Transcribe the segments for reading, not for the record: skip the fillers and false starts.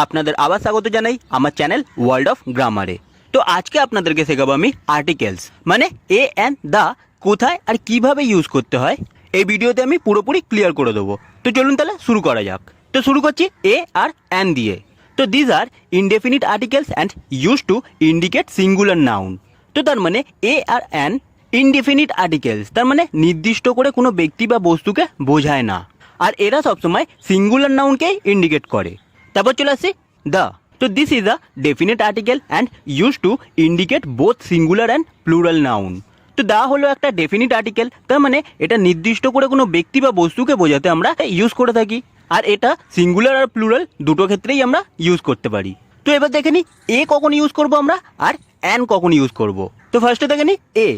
আপনাদের আবার স্বাগত জানাই আমার চ্যানেল ওয়ার্ল্ড অফ গ্রামারে। তো আজকে আপনাদেরকে শেখাবো আমি আর্টিকেলস মানে এ অ্যান্ড দা কোথায় আর কিভাবে ইউজ করতে হয়। এই ভিডিওতে আমি পুরোপুরি ক্লিয়ার করে দেবো। তো চলুন তাহলে শুরু করা যাক। তো শুরু করছি এ আর অ্যান্ড দিয়ে। তো these are indefinite articles and use to indicate singular noun. তো তার মানে এ আর অ্যান্ড ইনডেফিনিট আর্টিকেলস, তার মানে নির্দিষ্ট করে কোনো ব্যক্তি বা বস্তুকে বোঝায় না, আর এরা সবসময় সিঙ্গুলার নাউনকেই ইন্ডিকেট করে। তারপর চলে আসছি দ্য। তো this is a definite article and use to indicate both singular and plural noun. তো দা হলো একটা ডেফিনিট আর্টিকেল, তার মানে এটা নির্দিষ্ট করে কোনো ব্যক্তি বা বস্তুকে বোঝাতে আমরা ইউজ করে থাকি, আর এটা সিঙ্গুলার আর প্লুরাল দুটো ক্ষেত্রেই আমরা ইউজ করতে পারি। তো এবার দেখে নিই এ কখন ইউজ করবো আমরা আর অ্যান কখন ইউজ করব। তো ফার্স্টে দেখে নিই এ।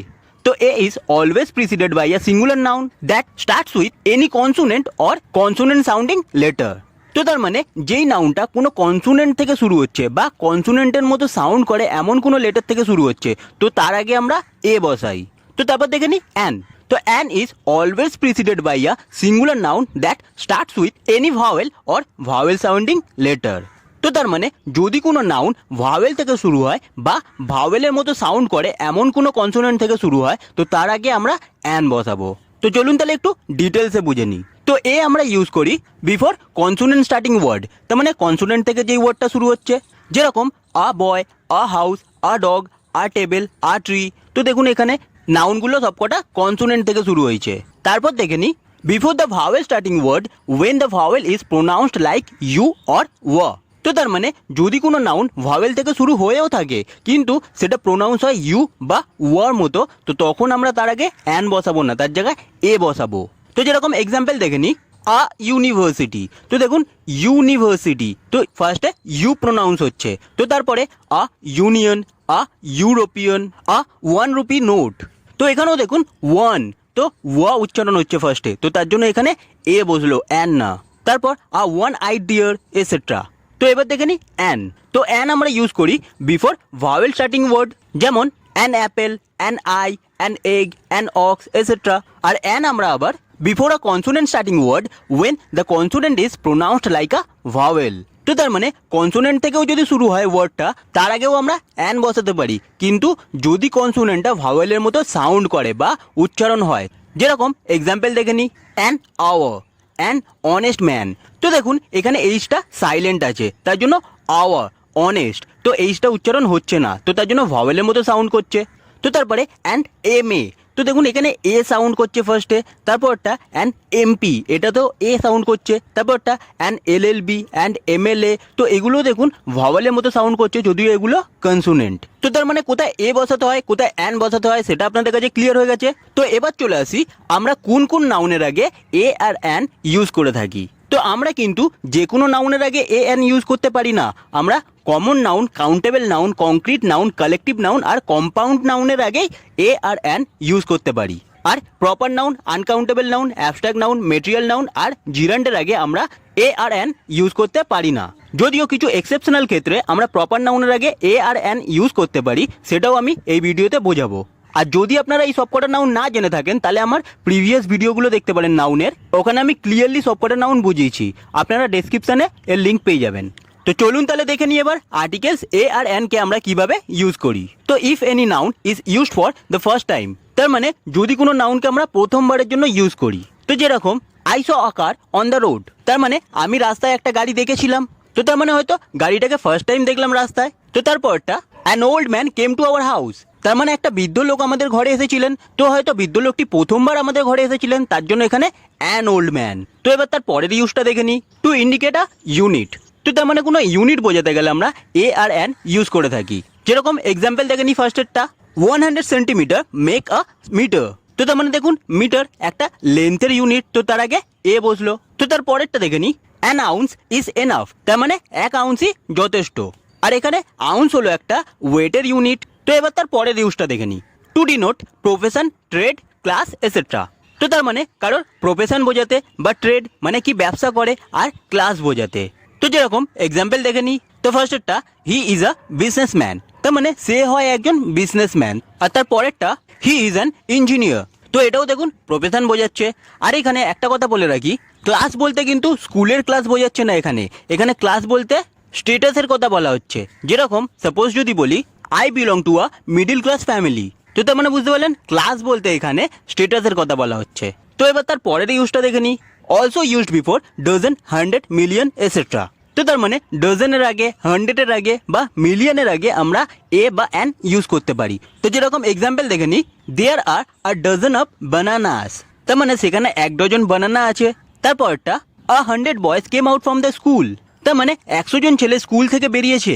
তো A is always preceded by a singular noun that starts with any consonant or consonant sounding letter. তো তার মানে যেই নাউনটা কোনো কনসোনেন্ট থেকে শুরু হচ্ছে বা কনসোনেন্টের মতো সাউন্ড করে এমন কোনো লেটার থেকে শুরু হচ্ছে, তো তার আগে আমরা এ বসাই। তো তারপর দেখে নিই অ্যান। তো an is always preceded by a singular noun that starts with any vowel or vowel sounding letter. তো তার মানে যদি কোনো নাউন ভাওয়েল থেকে শুরু হয় বা ভাওয়েলের মতো সাউন্ড করে এমন কোনো কনসোনেন্ট থেকে শুরু হয়, তো তার আগে আমরা অ্যান বসাবো। তো চলুন তাহলে একটু ডিটেলসে বুঝে নিই। তো এ আমরা ইউজ করি বিফোর কনসোনেন্ট স্টার্টিং ওয়ার্ড, তার মানে কনসোনেন্ট থেকে যেই ওয়ার্ডটা শুরু হচ্ছে, যেরকম a boy, a house, a dog, a table, a tree. তো দেখুন এখানে নাউনগুলো সবকটা কনসোনেন্ট থেকে শুরু হয়েছে। তারপর দেখে নিই before the vowel starting word when the vowel is pronounced like U or wa. তো তার মানে যদি কোনো নাউন ভাওয়েল থেকে শুরু হয়েও থাকে কিন্তু সেটা প্রোনাউন্স হয় ইউ বা ওয়ার মতো, তো তখন আমরা তার আগে অ্যান বসাবো না, তার জায়গায় এ বসাবো। তো যেরকম এক্সাম্পল দেখে নিই আ ইউনিভার্সিটি। তো দেখুন ইউনিভার্সিটি, তো ফার্স্টে ইউ প্রোনাউন্স হচ্ছে, তো তারপরে a union, a European, a 1 rupee note. তো এখানেও দেখুন ওয়ান, তো ওয়া উচ্চারণ হচ্ছে ফার্স্টে, তো তার জন্য এখানে এ বসলো, অ্যান না। তারপর আ 1 আইডিয়ার এটসেট্রা। তো এবার দেখে নিই অ্যান। তো অ্যান আমরা ইউজ করি বিফোর ভাওয়েল স্টার্টিং ওয়ার্ড, যেমন an apple, an eye, an egg, an ox etcetera. আর অ্যান আমরা আবার before a consonant starting word when the consonant is pronounced like a vowel. তো তার মানে কনসোনেন্ট থেকেও যদি শুরু হয় ওয়ার্ডটা, তার আগেও আমরা অ্যান বসাতে পারি, কিন্তু যদি কনসোনেন্টটা ভাওয়েলের মতো সাউন্ড করে বা উচ্চারণ হয়। যেরকম এক্সাম্পল দেখে নিই an hour, an honest man. তো দেখুন এখানে এইচটা সাইলেন্ট আছে, তার জন্য আওয়ার অনেস্ট, তো এইচটা উচ্চারণ হচ্ছে না, তো তার জন্য ভাওয়েলের মতো সাউন্ড করছে। তো তারপরে অ্যান্ড এম এ, তো দেখুন এখানে এ সাউন্ড করছে ফার্স্টে, তারপরটা অ্যান্ড এমপি, এটা তো এ সাউন্ড করছে, তারপরটা অ্যান্ড এলএলবি, অ্যান্ড এমএলএ, তো এগুলো দেখুন ভাওয়েলের মতো সাউন্ড করছে যদিও এগুলো কনসোনেন্ট। তো তার মানে কোথায় এ বসাতে হয় কোথায় অ্যান বসাতে হয় সেটা আপনাদের কাছে ক্লিয়ার হয়ে গেছে। তো এবার চলে আসি আমরা কোন কোন নাউনের আগে এ আর অ্যান ইউজ করে থাকি। তো আমরা কিন্তু যে কোনো নাউনের আগে এ অ্যান ইউজ করতে পারি না, আমরা common noun, countable noun, concrete noun, collective noun আর কম্পাউন্ড নাউনের আগেই এ আর অ্যান ইউজ করতে পারি। আর proper noun, uncountable noun, abstract noun, material noun আর জিরান্ডের আগে আমরা এ আর অ্যান ইউজ করতে পারি না। যদিও কিছু এক্সেপশনাল ক্ষেত্রে আমরা প্রপার নাউনের আগে এ আর অ্যান ইউজ করতে পারি, সেটাও আমি এই ভিডিওতে বোঝাবো। আর যদি আপনারা এই সবকটা নাউন না জেনে থাকেন তাহলে আমার প্রিভিয়াস ভিডিওগুলো দেখতে পারেন নাউনের, ওখানে আমি ক্লিয়ারলি সবকটা নাউন বুঝিয়েছি, আপনারা ডেসক্রিপশনে এর লিঙ্ক পেয়ে যাবেন। তো চলুন তাহলে দেখে নিই এবার আর্টিকেলস এ আর অ্যান কে আমরা কিভাবে ইউজ করি। তো if any noun is used for the first time, তার মানে যদি কোনো নাউনকে আমরা প্রথমবারের জন্য ইউজ করি। তো যেরকম I saw a car on the road, তার মানে আমি রাস্তায় একটা গাড়ি দেখেছিলাম, তো তার মানে হয়তো গাড়িটাকে ফার্স্ট টাইম দেখলাম রাস্তায়। তো তারপরটা an old man came to our house, তার মানে একটা বৃদ্ধ লোক আমাদের ঘরে এসেছিলেন, তো হয়তো বৃদ্ধ লোকটি প্রথমবার আমাদের ঘরে এসেছিলেন, তার জন্য এখানে অ্যান ওল্ড ম্যান। তো এবার তার পরের ইউজটা দেখে নিই টু ইন্ডিকেট আ ইউনিট। তো তার মানে কোনো ইউনিট বোঝাতে গেলে আমরা এ আর অ্যান ইউজ করে থাকি। যেরকম এক্সাম্পল দেখে নিই ফার্স্টেরটা 100 সেন্টিমিটার মেক আ মিটার। তো তার মানে দেখুন মিটার একটা লেন্থের ইউনিট, তো তার আগে এ বসলো। তো তার পরেরটা দেখে নিই অ্যান আউন্স ইজ এনাফ, তার মানে 1 আউন্সই যথেষ্ট। আর এখানে আউন্স হলো একটা ওয়েটের ইউনিট। তো এবার তার পরের ইউজটা দেখে নিই to denote profession, trade, class etcetera. তো তার মানে কারোর প্রফেশন বোঝাতে বা ট্রেড মানে কি ব্যবসা করে, আর ক্লাস বোঝাতে। তো যেরকম এক্সাম্পল দেখে নিই, তো ফার্স্টেরটা হি ইজ আ বিজনেসম্যান, তার মানে সে হয় একজন বিজনেসম্যান। আর তার পরেরটা হি ইজ অ্যান ইঞ্জিনিয়ার, তো এটাও দেখুন প্রফেশন বোঝাচ্ছে। আর এখানে একটা কথা বলে রাখি, ক্লাস বলতে কিন্তু স্কুলের ক্লাস বোঝাচ্ছে না, এখানে এখানে ক্লাস বলতে স্টেটাসের কথা বলা হচ্ছে। যেরকম সাপোজ যদি বলি I belong to a middle class family, তো তার মানে বুঝতে পারলেন ক্লাস বলতে এখানে স্টেটাসের কথা বলা হচ্ছে। তো এবার তার পরের ইউজটা দেখে নিই, also used before dozen, 100, million etcetera. তো তার মানে ডজনের আগে, 100-এর আগে বা মিলিয়নের আগে আমরা এ বা অ্যান ইউজ করতে পারি। তো যেরকম এক্সাম্পল দেখে নিই, দেয়ার আর আ ডজন অফ বানানাস, তার মানে সেখানে 1 ডজন বানানা আছে। তারপরটা 100 boys came out from the school, তার মানে 100 জন ছেলে স্কুল থেকে বেরিয়েছে।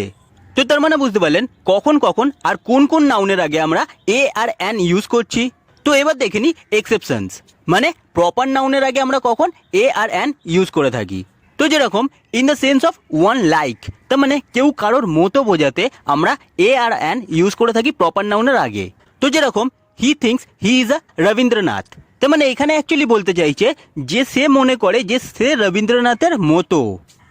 তো তার মানে বুঝতে পারলেন কখন কখন আর কোন কোন নাউনের আগে আমরা এ আর অ্যান ইউজ করছি। তো এবার দেখে নিই এক্সেপশনস, মানে প্রপার নাউনের আগে আমরা কখন এ আর অ্যান ইউজ করে থাকি। তো যেরকম in the sense of one like, তার মানে কেউ কারোর মতো বোঝাতে আমরা এ আর অ্যান ইউজ করে থাকি প্রপার নাউনের আগে। তো যেরকম হি thinks he is a Rabindranath, তার মানে এখানে অ্যাকচুয়ালি বলতে চাইছে যে সে মনে করে যে সে রবীন্দ্রনাথের মতো।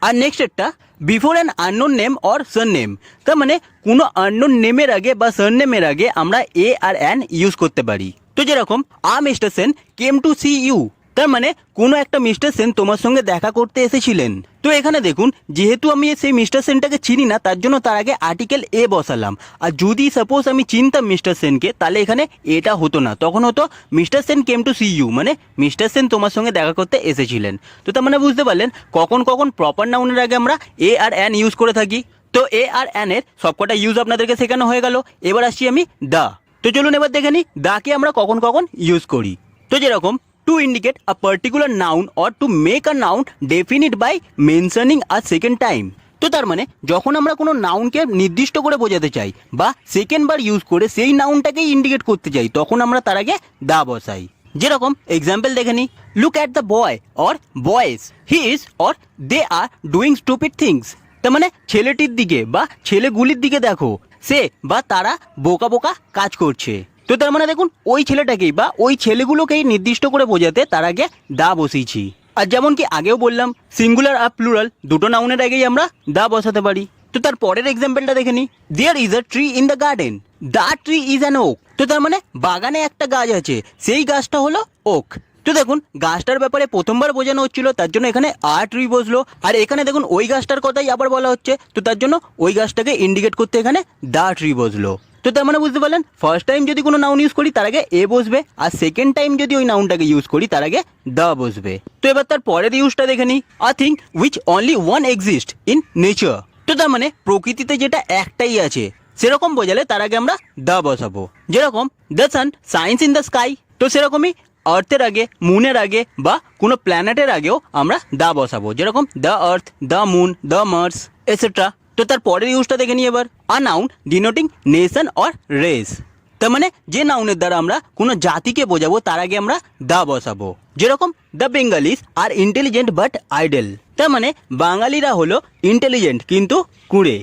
আর নেক্সট একটা before an unknown name or surname, তার মানে কোনো আননোন নেমের আগে বা সারনেমের আগে আমরা এ আর অ্যান ইউজ করতে পারি। তো যেরকম mister Sen came to see you, তার মানে কোনো একটা মিস্টার সেন তোমার সঙ্গে দেখা করতে এসেছিলেন। তো এখানে দেখুন যেহেতু আমি সেই মিস্টার সেনটাকে চিনি না, তার জন্য তার আগে আর্টিকেল এ বসালাম। আর যদি সাপোজ আমি চিনতাম মিস্টার সেনকে, তাহলে এখানে এটা হতো না, তখন হতো mister Sen came to see you, মানে মিস্টার সেন তোমার সঙ্গে দেখা করতে এসেছিলেন। তো তার মানে বুঝতে পারলেন কখন কখন প্রপার নাউনের আগে আমরা এ আর অ্যান ইউজ করে থাকি। তো এ আর অ্যানের সবকটা ইউজ আপনাদেরকে শেখানো হয়ে গেল। এবার আসছি আমি দা। তো চলুন এবার দেখে নিই দাকে আমরা কখন কখন ইউজ করি। তো যেরকম to indicate a particular noun or to make a noun definite by mentioning a second time, তো তার মানে যখন আমরা কোনো নাউনকে নির্দিষ্ট করে বোঝাতে চাই বা সেকেন্ড বার ইউজ করে সেই নাউনটাকেই ইন্ডিকেট করতে চাই, তখন আমরা তার আগে দা বসাই। যেরকম এক্সাম্পল দেখে নিই, look at the boy or boys, he is or they are doing stupid things, তার মানে ছেলেটির দিকে বা ছেলেগুলির দিকে দেখো, সে বা তারা বোকা বোকা কাজ করছে। তো তার মানে দেখুন ওই ছেলেটাকেই বা ওই ছেলেগুলোকেই নির্দিষ্ট করে বোঝাতে তার আগে দা বসিয়েছি। আর যেমন কি আগেও বললাম সিঙ্গুলার আর প্লুরাল দুটো নাউনের আগেই আমরা দা বসাতে পারি। তো তার পরের এক্সাম্পলটা দেখে নিই, there is a tree in the garden, the tree is an oak, তো তার মানে বাগানে একটা গাছ আছে, সেই গাছটা হলো ওক। তো দেখুন গাছটার ব্যাপারে প্রথমবার বোঝানো হচ্ছিল, তার জন্য এখানে আর ট্রি বসলো। আর এখানে দেখুন ওই গাছটার কথাই আবার বলা হচ্ছে, তো তার জন্য ওই গাছটাকে ইন্ডিকেট করতে এখানে দা ট্রি বসলো। তো তার মানে বুঝতে পারলেন ফার্স্ট টাইম যদি কোনো নাউন ইউজ করি তার আগে এ বসবে, আর সেকেন্ড টাইম যদি ওই নাউনটাকে ইউজ করি তার আগে দা বসবে। তো এবার তার পরের ইউজটা দেখে নিই, a thing which only one exist in nature, তো তার মানে প্রকৃতিতে যেটা একটাই আছে সেরকম বোঝালে তার আগে আমরা দা বসাবো। যেরকম the sun shines in the sky, তো সেরকমই আর্থের আগে, মুনের আগে বা কোনো প্ল্যানেটের আগেও আমরা দা বসাবো। যেরকম the earth, the moon, the Mars etcetera. তো তার পরের ইউজটা দেখে নিই এবার, a noun denoting nation or race, তার মানে যে নাউনের দ্বারা আমরা কোনো জাতিকে বোঝাবো তার আগে আমরা দা বসাবো। যেরকম the Bengalis are intelligent but idle, তার মানে বাঙালিরা হলো ইন্টেলিজেন্ট কিন্তু কুঁড়ে।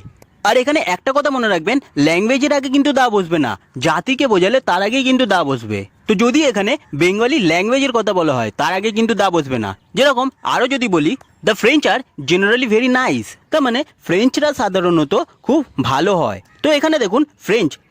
আর এখানে একটা কথা মনে রাখবেন, ল্যাঙ্গুয়েজের আগে কিন্তু দা বসবে না, জাতিকে বোঝালে তার আগেই কিন্তু দা বসবে। তো যদি এখানে বেঙ্গলি ল্যাঙ্গুয়েজের কথা বলা হয় তার আগে কিন্তু দা বসবে না। যেরকম আরও যদি বলি the French are generally very nice, তার মানে ফ্রেঞ্চরা সাধারণত খুব ভালো হয়। তো এখানে দেখুন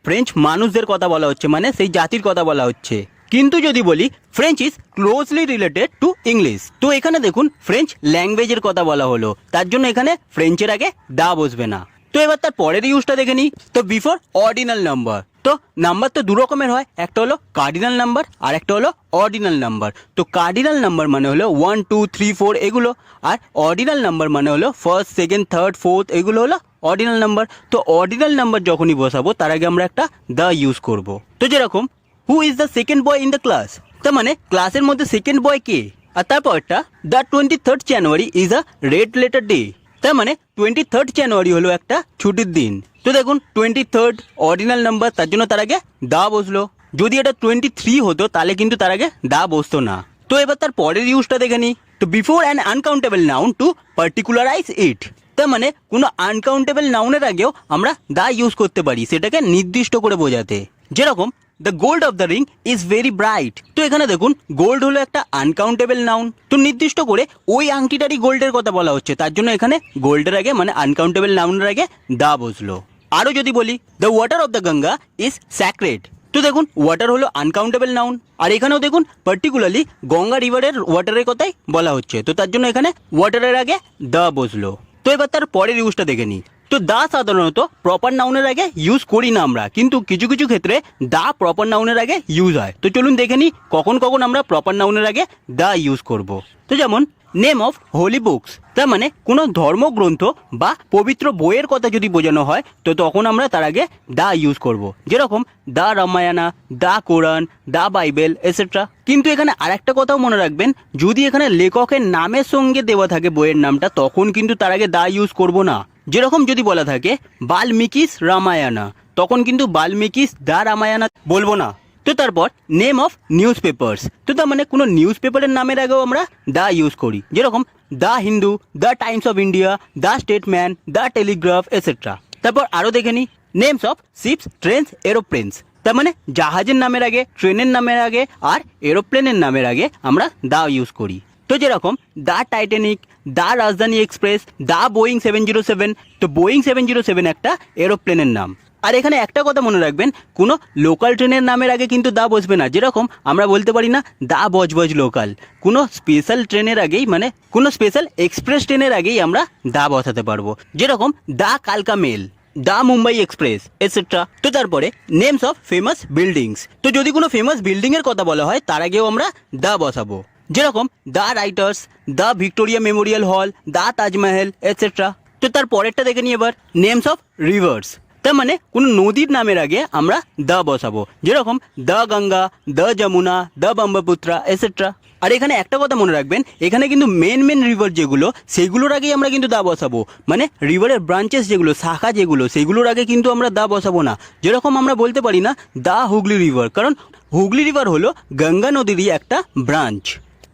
ফ্রেঞ্চ মানুষদের কথা বলা হচ্ছে, মানে সেই জাতির কথা বলা হচ্ছে। কিন্তু যদি বলি French is closely related to English, তো এখানে দেখুন ফ্রেঞ্চ ল্যাঙ্গুয়েজের কথা বলা হলো, তার জন্য এখানে ফ্রেঞ্চের আগে দা বসবে না। তো এবার তার পরের ইউজটা দেখে নিই, তো বিফোর অর্ডিনাল নাম্বার, তো নাম্বার তো দু রকমের হয়, একটা হলো কার্ডিনাল নাম্বার আর একটা হলো অর্ডিনাল নাম্বার। তো কার্ডিনাল নাম্বার মানে হলো 1, 2, 3, 4 এগুলো, আর অর্ডিনাল নাম্বার মানে হলো ফার্স্ট, সেকেন্ড, থার্ড, ফোর্থ, এগুলো হলো অর্ডিনাল নাম্বার। তো অর্ডিনাল নাম্বার যখনই বসাবো তার আগে আমরা একটা দা ইউজ করব। তো যেরকম who is the second boy in the class, তার মানে ক্লাসের মধ্যে সেকেন্ড বয় কে। আর তারপরটা the 23rd January is a red letter day, তার মানে 23rd জানুয়ারি হলো একটা ছুটির দিন। তো দেখুন 23rd অর্ডিনাল নাম্বার, তার জন্য তার আগে দা বসলো। যদি এটা 23 হতো তাহলে কিন্তু তার আগে দা বসতো না। তো এবার তার পরের ইউজটা দেখে নিই, তো before an uncountable noun to particularize it, তার মানে কোনো আনকাউন্টেবল নাউনের আগেও আমরা দা ইউজ করতে পারি সেটাকে নির্দিষ্ট করে বোঝাতে। যেরকম the gold of the ring is very bright, তো এখানে দেখুন গোল্ড হলো একটা আনকাউন্টেবল নাউন, তো নির্দিষ্ট করে ওই আংটিটারই গোল্ডের কথা বলা হচ্ছে, তার জন্য এখানে গোল্ডের আগে মানে আনকাউন্টেবল নাউনের আগে দা বসলো। আরও যদি বলি the water of the Ganga is sacred, তো দেখুন ওয়াটার হলো আনকাউন্টেবল নাউন, আর এখানেও দেখুন পার্টিকুলারলি গঙ্গা রিভারের ওয়াটারের কথাই বলা হচ্ছে, তো তার জন্য এখানে ওয়াটারের আগে দা বসলো। তো এবার তার পরের ইউজটা দেখে নিই। তো দা সাধারণত প্রপার নাউনের আগে ইউজ করি না আমরা, কিন্তু কিছু কিছু ক্ষেত্রে দা প্রপার নাউনের আগে ইউজ হয়। তো চলুন দেখে নিই কখন কখন আমরা প্রপার নাউনের আগে দা ইউজ করব। তো যেমন নেম অফ হোলি বুকস, তার মানে কোনো ধর্মগ্রন্থ বা পবিত্র বইয়ের কথা যদি বোঝানো হয় তো তখন আমরা তার আগে দা ইউজ করব। যেরকম দা রামায়ণা, দা কোরআন, দা বাইবেল এটসেট্রা। কিন্তু এখানে আরেকটা কথাও মনে রাখবেন, যদি এখানে লেখকের নামের সঙ্গে দেওয়া থাকে বইয়ের নামটা, তখন কিন্তু তার আগে দা ইউজ করব না। যেরকম যদি বলা থাকে বাল্মীকিস রামায়ণা, তখন কিন্তু বাল্মীকিস দা রামায়ণা বলবো না। তো তারপর নেম অফ নিউজ পেপার্স, তো তার মানে কোনো নিউজ পেপারের নামের আগেও আমরা দা ইউজ করি। যেরকম the Hindu, the Times of India, the statesman, the Telegraph etcetera. তারপর আরও দেখে নিই নেমস অফ শিপস, ট্রেনস, এরোপ্লেনস, তার মানে জাহাজের নামের আগে, ট্রেনের নামের আগে আর এরোপ্লেনের নামের আগে আমরা দা ইউজ করি। তো যেরকম দ্য টাইটানিক, দ্য রাজধানী এক্সপ্রেস, দ্য বোয়িং 707। তো বোয়িং 707 একটা এরোপ্লেনের নাম। আর এখানে একটা কথা মনে রাখবেন, কোনো লোকাল ট্রেনের নামের আগে কিন্তু দা বসবে না। যেরকম আমরা বলতে পারি না দা বজবজ লোকাল, কোনো স্পেশাল ট্রেনের আগেই, মানে কোনো স্পেশাল এক্সপ্রেস ট্রেনের আগেই আমরা দা বসাতে পারবো। যেরকম দা কালকা মেল, দা মুম্বাই এক্সপ্রেস এটসেট্রা। তো তারপরে নেমস অফ ফেমাস বিল্ডিংস, তো যদি কোনো ফেমাস বিল্ডিং এর কথা বলা হয় তার আগেও আমরা দা বসাবো। যেরকম দা রাইটার্স, দা ভিক্টোরিয়া মেমোরিয়াল হল, দা তাজমহল এটসেট্রা। তো তার পরেরটা দেখে নিই এবার নেমস অফ রিভার্স, তার মানে কোনো নদীর নামের আগে আমরা দা বসাবো। যেরকম দা গঙ্গা, দা যমুনা, দা ব্রহ্মপুত্রা এটসেট্রা। আর এখানে একটা কথা মনে রাখবেন, এখানে কিন্তু মেন রিভার যেগুলো সেগুলোর আগেই আমরা কিন্তু দা বসাবো। মানে রিভারের ব্রাঞ্চেস যেগুলো, শাখা যেগুলো, সেগুলোর আগে কিন্তু আমরা দা বসাবো না। যেরকম আমরা বলতে পারি না দা হুগলি রিভার, কারণ হুগলি রিভার হলো গঙ্গা নদীরই একটা ব্রাঞ্চ।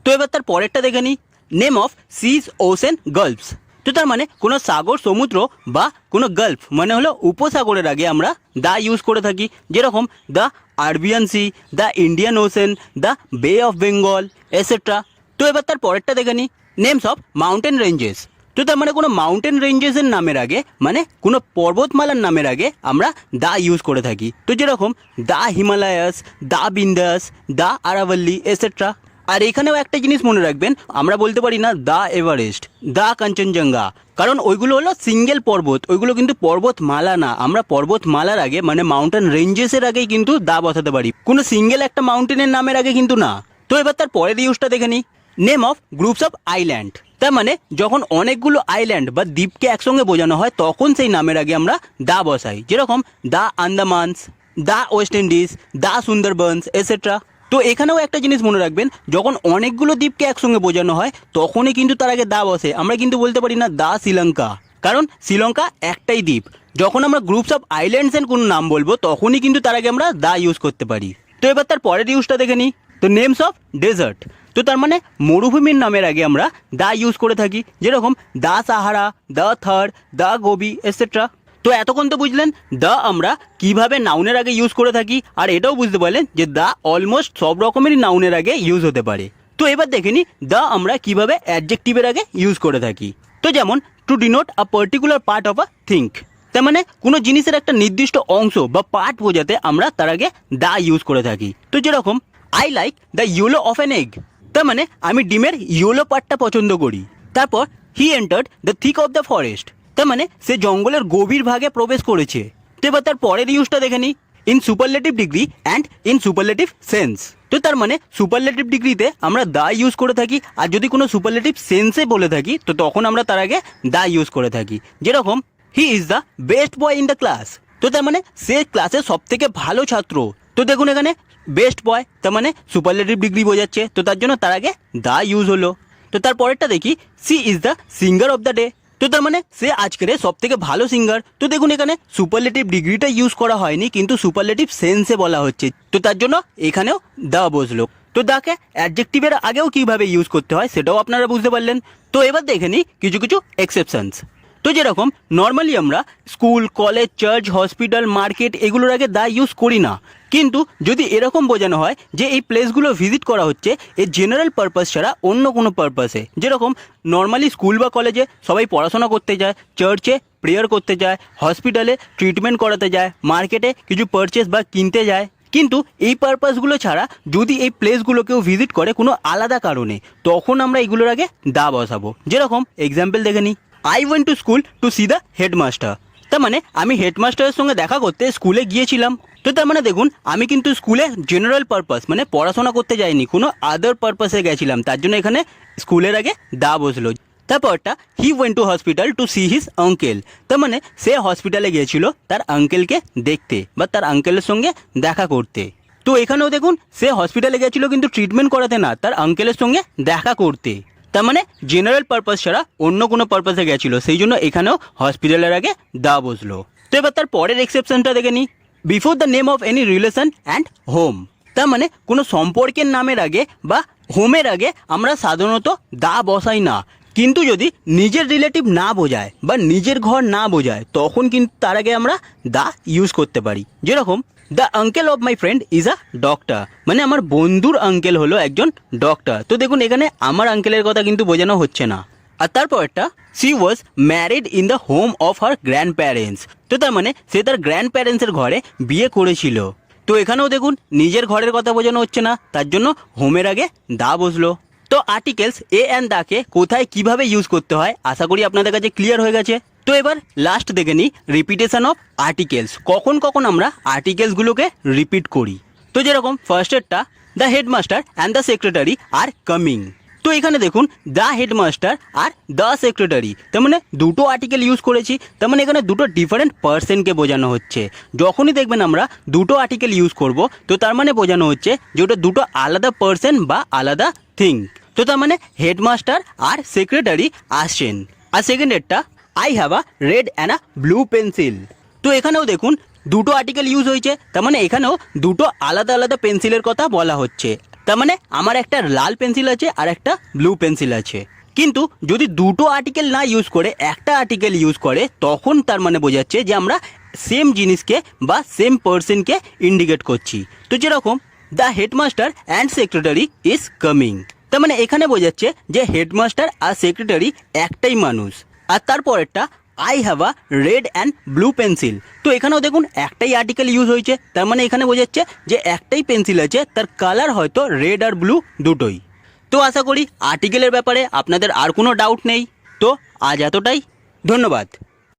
তো এবার তার পরেরটা দেখে নিই name of seize, ocean, gulfs. তো তার মানে কোনো সাগর, সমুদ্র বা কোনো গালফ মানে হলো উপসাগরের আগে আমরা দা ইউজ করে থাকি। যেরকম the Arabian Sea, the Indian Ocean, the Bay of Bengal etcetera. তো এবার তার পরেরটা দেখে নিই নেমস অফ মাউন্টেন রেঞ্জেস। তো তার মানে কোনো মাউন্টেন রেঞ্জেসের নামের আগে, মানে কোনো পর্বতমালার নামের আগে আমরা দা ইউজ করে থাকি। তো যেরকম দা হিমালয়াস, দা বিন্দাস, দা আরাভাল্লি এটসেট্রা। আর এখানেও একটা জিনিস মনে রাখবেন, আমরা বলতে পারি না দা এভারেস্ট, দা কাঞ্চনজঙ্ঘা, কারণ ওইগুলো হলো সিঙ্গেল পর্বত, ওইগুলো কিন্তু পর্বতমালা না। আমরা পর্বতমালার আগে, মানে মাউন্টেন রেঞ্জেসের আগেই কিন্তু দা বসাতে পারি, কোনো সিঙ্গেল একটা মাউন্টেনের নামের আগে কিন্তু না। তো এবার তার পরের ইউজটা দেখে নিই name of groups of island, তার মানে যখন অনেকগুলো আইল্যান্ড বা দ্বীপকে একসঙ্গে বোঝানো হয় তখন সেই নামের আগে আমরা দা বসাই। যেরকম দা আন্দামানস, দা ওয়েস্ট ইন্ডিজ, দা সুন্দরবনস এটসেট্রা। তো এখানেও একটা জিনিস মনে রাখবেন, যখন অনেকগুলো দ্বীপকে একসঙ্গে বোঝানো হয় তখনই কিন্তু তার আগে দা বসে। আমরা কিন্তু বলতে পারি না দা শ্রীলঙ্কা, কারণ শ্রীলঙ্কা একটাই দ্বীপ। যখন আমরা গ্রুপস অফ আইল্যান্ডসের কোনো নাম বলবো তখনই কিন্তু তার আগে আমরা দা ইউজ করতে পারি। তো এবার তার পরের ইউজটা দেখে নিই তো নেমস অফ ডেজার্ট, তো তার মানে মরুভূমির নামের আগে আমরা দা ইউজ করে থাকি। যেরকম দা সাহারা, দা থার, দা গোবি এটসেট্রা। তো এতক্ষণ তো বুঝলেন দা আমরা কিভাবে নাউনের আগে ইউজ করে থাকি, আর এটাও বুঝতে পারলেন যে দা অলমোস্ট সব রকমেরই নাউনের আগে ইউজ হতে পারে। তো এবার দেখে নিই দা আমরা কিভাবে অ্যাডজেক্টিভের আগে ইউজ করে থাকি। তো যেমন to denote a particular part of a thing, তার মানে কোনো জিনিসের একটা নির্দিষ্ট অংশ বা পার্ট বোঝাতে আমরা তার আগে দা ইউজ করে থাকি। তো যেরকম I like the yellow of an egg, তার মানে আমি ডিমের ইয়েলো পার্টটা পছন্দ করি। তারপর he entered the thick of the forest, তার মানে সে জঙ্গলের গভীর ভাগে প্রবেশ করেছে। তো এবার তার পরের ইউজটা দেখে নিই in superlative degree and in superlative sense. তো তার মানে সুপারলেটিভ ডিগ্রিতে আমরা দা ইউজ করে থাকি, আর যদি কোনো সুপারলেটিভ সেন্সে বলে থাকি তো তখন আমরা তার আগে দা ইউজ করে থাকি। যেরকম he is the best boy in the class, তো তার মানে সে ক্লাসের সব থেকে ভালো ছাত্র। তো দেখুন এখানে বেস্ট বয় তার মানে সুপারলেটিভ ডিগ্রি বোঝাচ্ছে, তো তার জন্য তার আগে দা ইউজ হলো। তো তার পরেরটা দেখি she is the singer of the day, তো তার মানে সে আজকের সব থেকে ভালো সিঙ্গার। তো দেখুন এখানে সুপারলেটিভ ডিগ্রিটা ইউজ করা হয়নি, কিন্তু সুপারলেটিভ সেন্সে বলা হচ্ছে, তো তার জন্য এখানেও দা বসলো। তো দাকে অ্যাডজেক্টিভের আগেও কিভাবে ইউজ করতে হয় সেটাও আপনারা বুঝতে পারলেন। তো এবার দেখে নিই কিছু কিছু এক্সেপশনস। তো যেরকম নর্মালি আমরা school, college, church, hospital, market এগুলোর আগে দা ইউজ করি না, কিন্তু যদি এরকম বোঝানো হয় যে এই প্লেসগুলো ভিজিট করা হচ্ছে এই জেনারেল পারপাস ছাড়া অন্য কোনো পারপাসে, যেরকম নর্মালি স্কুল বা কলেজে সবাই পড়াশোনা করতে যায়, চার্চে প্রেয়ার করতে যায়, হসপিটালে ট্রিটমেন্ট করাতে যায়, মার্কেটে কিছু পারচেস বা কিনতে যায়, কিন্তু এই পারপাসগুলো ছাড়া যদি এই প্লেসগুলোকেও ভিজিট করে কোনো আলাদা কারণে তখন আমরা এগুলোর আগে দা বসাবো। যেরকম এক্সাম্পল দেখে নিই I went to school to see the headmaster. তার মানে আমি হেডমাস্টারের সঙ্গে দেখা করতে স্কুলে গিয়েছিলাম। তো তার মানে দেখুন আমি কিন্তু স্কুলে জেনারেল পারপাস মানে পড়াশোনা করতে যাইনি, কোনো আদার পারপাসে গেছিলাম, তার জন্য এখানে স্কুলের আগে দা বসলো। তারপরটা he went to hospital to see his uncle. তার মানে সে হসপিটালে গিয়েছিল তার আঙ্কেলকে দেখতে বা তার আঙ্কেলের সঙ্গে দেখা করতে। তো এখানেও দেখুন সে হসপিটালে গিয়েছিল কিন্তু ট্রিটমেন্ট করাতে না, তার আঙ্কেলের সঙ্গে দেখা করতে। তার মানে জেনারেল পারপাস ছাড়া অন্য কোনো পারপাসে গেছিল, সেই জন্য এখানেও হসপিটালের আগে দা বসলো। তো এবার তার পরের এক্সেপশনটা দেখে নিই, before the name of any relation and home. তার মানে কোনো সম্পর্কের নামের আগে বা হোমের আগে আমরা সাধারণত দা বসাই না, কিন্তু যদি নিজের রিলেটিভ না বোঝায় বা নিজের ঘর না বোঝায় তখন কিন্তু তার আগে আমরা দা ইউজ করতে পারি। যেরকম the uncle of my friend is a doctor, মানে আমার বন্ধুর আঙ্কেল হলো একজন ডক্টর। তো দেখুন এখানে আমার আঙ্কেলের কথা কিন্তু বোঝানো হচ্ছে না। আর তারপর একটা C was married in the home of her grand parents. তো তার মানে সে তার গ্র্যান্ড প্যারেন্টসের ঘরে বিয়ে করেছিল। তো এখানেও দেখুন নিজের ঘরের কথা বোঝানো হচ্ছে না, তার জন্য হোমের আগে দা বসলো। তো আর্টিকেলস এ অ্যান্ড দাকে কোথায় কিভাবে ইউজ করতে হয় আশা করি আপনাদের কাছে ক্লিয়ার হয়ে গেছে। তো এবার লাস্ট দেখে নিই রিপিটেশন অফ আর্টিকেলস, কখন কখন আমরা আর্টিকেলসগুলোকে রিপিট করি। তো যেরকম ফার্স্টেরটা the headmaster and the secretary are coming. তো এখানে দেখুন দ্য হেডমাস্টার আর দ্য সেক্রেটারি, তার মানে দুটো আর্টিকেল ইউজ করেছি, তার মানে এখানে দুটো ডিফারেন্ট পার্সনকে বোঝানো হচ্ছে। যখনই দেখবেন আমরা দুটো আর্টিকেল ইউজ করব তো তার মানে বোঝানো হচ্ছে যে ওটা দুটো আলাদা পার্সন বা আলাদা থিং। তো তার মানে হেডমাস্টার আর সেক্রেটারি আসছেন। আর সেকেন্ডেরটা I have a red and a blue pencil. তো এখানেও দেখুন দুটো আর্টিকেল ইউজ হয়েছে, তার মানে এখানেও দুটো আলাদা আলাদা পেন্সিলের কথা বলা হচ্ছে। তার মানে আমার একটা লাল পেন্সিল আছে আর একটা ব্লু পেন্সিল আছে, কিন্তু যদি দুটো আর্টিকেল না ইউজ করে একটা আর্টিকেল ইউজ করে তখন তার মানে বোঝাচ্ছে যে আমরা সেম জিনিসকে বা সেম পার্সনকে ইন্ডিকেট করছি। তো যেরকম the headmaster and secretary is coming, তার মানে এখানে বোঝাচ্ছে যে হেডমাস্টার আর সেক্রেটারি একটাই মানুষ। আর তারপরেরটা I have a red and blue pencil. তো এখানেও দেখুন একটাই আর্টিকেল ইউজ হয়েছে, তার মানে এখানে বোঝাচ্ছে যে একটাই পেন্সিল আছে, তার কালার হয়তো রেড আর ব্লু দুটোই। তো আশা করি আর্টিকেলের ব্যাপারে আপনাদের আর কোনো ডাউট নেই। তো আজ এতটাই, ধন্যবাদ।